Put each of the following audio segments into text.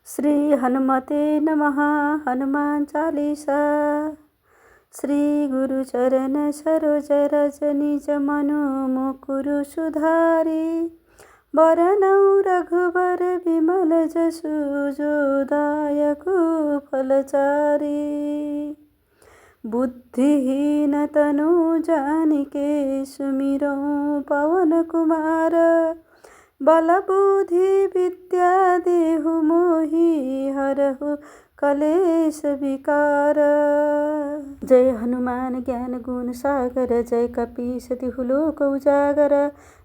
श्री हनुमते नमः। हनुमान चालीसा। श्री गुरु चरण सरोज रज निज मनु मुकुरु सुधारी। वरनौ रघुबर विमल जसु जो दायकु फलचारी। बुद्धिहीन तनु जानिके सुमिरौ पवन कुमार। बल बुद्धि विद्या देहु मोहि हरहु कलेश विकार। जय हनुमान ज्ञान गुण सागर। जय कपीस तिहु लोक उजागर।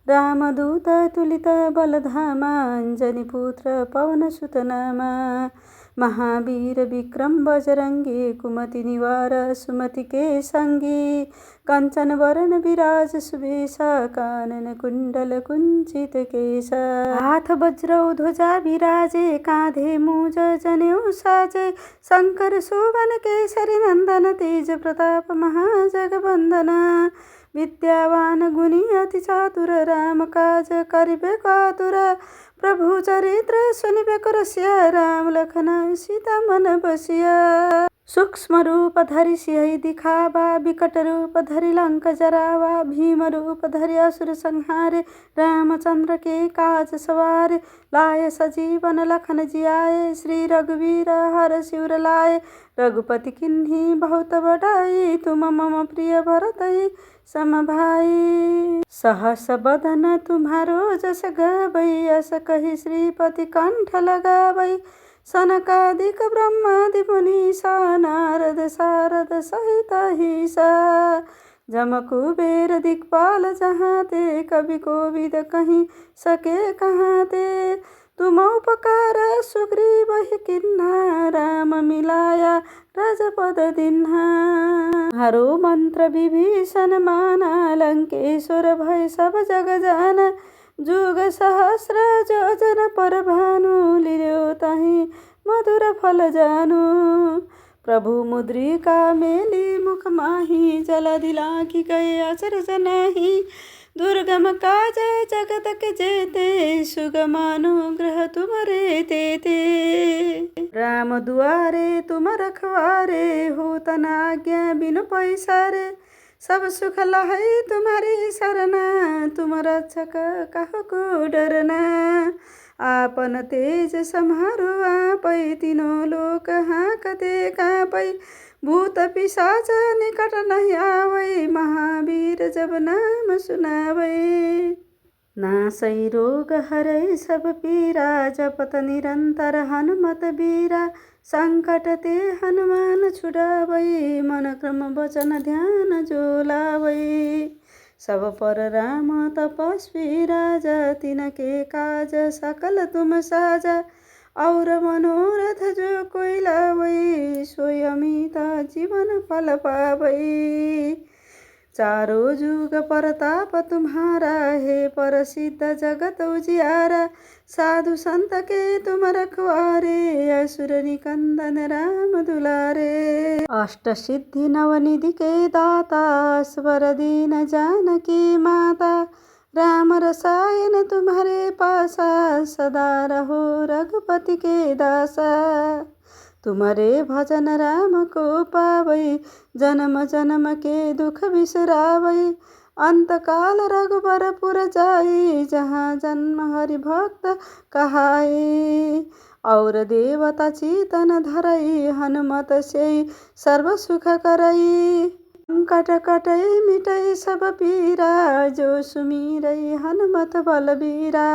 रामदूत तुलित बलधामा। अंजनी पुत्र पवन सुत नामा। महावीर विक्रम बजरंगी। कुमति निवार सुमति के संगी। कंचन वरण विराज सुबेसा। कानन कुंडल कुंचित केसा। हाथ वज्र ध्वजा विराजे। कांधे मूज जनेऊ साजे। शंकर सुवन केसरी नंदन। तेज प्रताप महाजगवंदना। विद्यावान गुणी अति चातुर। राम काज करिबे कातुर। प्रभु चरित्र सुनिबेको रसिया। राम लखन सीता मन बसिया। सूक्ष्म रूप धरि सिंह दिखावा। विकट रूप धरि लंक जरावा। भीम रूप धरि असुर संहारे। रामचंद्र के काज सवारे। लाए सजीवन लखन जियाए। श्री रघुवीर हर शिवर लाए। रघुपति किन्ही बहुत बड़ाई। तुम मम प्रिय भरतई सम भाई। सहस बदन तुम्हारो जस गावै। अस कहि श्रीपति कंठ लगावै। सनकादिक ब्रह्मादि मुनीसा। नारद सारद सहित अहिसा। जम कुबेर दिक्पाल जहाँ ते। कवि कोविद कहीं सके कहाँ ते। तुम उपकार सुग्रीव किन्हा। राम मिलाया रजपद दिन्हा। हरो मंत्र विभीषण माना। लंकेश्वर भय सब जग जाना। जुग सहस्र योजन पर भानु। लियो ताहि मधुर फल जानु। प्रभु मुद्रिका मेली मुख माही। जलधि लांघि गए अचरज नाही। दुर्गम काज जगत के जेते। सुगम अनुग्रह तुमरे तेते। राम दुआरे तुम रखवारे। हो तना आज्ञा बिनु पैसारे। सब सुख लहै तुम्हारी सरना। तुम रक्षक कहो को डरना। आपन तेज सम्हारो आपै। तीनों लोक हाँकते काँपै। भूत पिशाच निकट नहीं आवै। महावीर जब नाम सुनावै। नासै रोग हरै सब पीरा। जपत निरंतर हनुमत बीरा। संकट ते हनुमान छुड़ावै। मन क्रम वचन ध्यान जो लावै। सब पर राम तपस्वी राजा। तिनके काज सकल तुम साजा। और मनोरथ जो कोई लावै। सोई अमित जीवन फल पावै। चारों जुग परताप तुम्हारा। है प्रसिद्ध जगत उजियारा। साधु संत के तुम रखवारे। असुर निकंदन राम दुलारे। अष्ट सिद्धि नवनिधि के दाता। स्वर दीन जानकी माता। राम रसायन तुम्हारे पासा। सदा रहो रघुपति के दासा। तुम्हारे भजन राम को पावै। जन्म जन्म के दुख बिसरावै। अंत काल रघुबर पुर जाई। जहाँ जन्म हरि भक्त कहाई। और देवता चितन धरई। हनुमत से सर्व सुख करई। संकट कटै मिटै सब पीरा। जो सुमिरै हनुमत बलबीरा।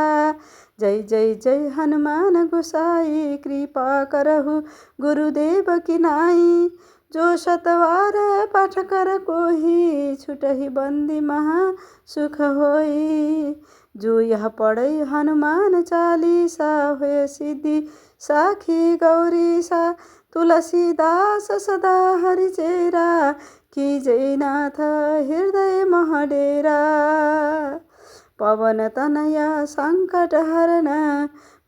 जय जय जय हनुमान गोसाई। कृपा करहु गुरुदेव की नाई। जो शतवार पाठ कर कोही। छुटहि बंदी महा सुख होई। जो यह पढ़ै हनुमान चालीसा। होय सिद्धि साखी गौरीसा। तुलसीदास सदा हरिचेरा। की जय नाथ हृदय महडेरा। पवन तनया संकट हरना।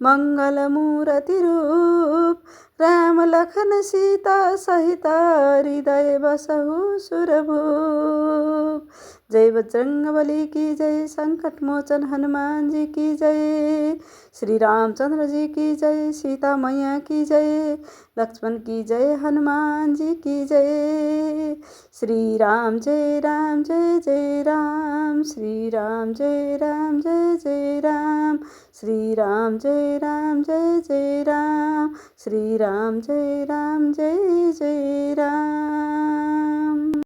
मङ्गलमूर्ति रूप राम लखन सीता सहित हृदय बसहु सुरभूप। जय बजरंगबली की जय, संकट मोचन हनुमान जी की जय, श्री रामचंद्र जी की जय, सीता मैया की जय, लक्ष्मण की जय, हनुमान जी की जय। श्री राम जय राम जय जय राम, श्री राम जय राम जय जय राम, श्री राम जय राम जय जय राम, श्री राम जय राम जय जय राम।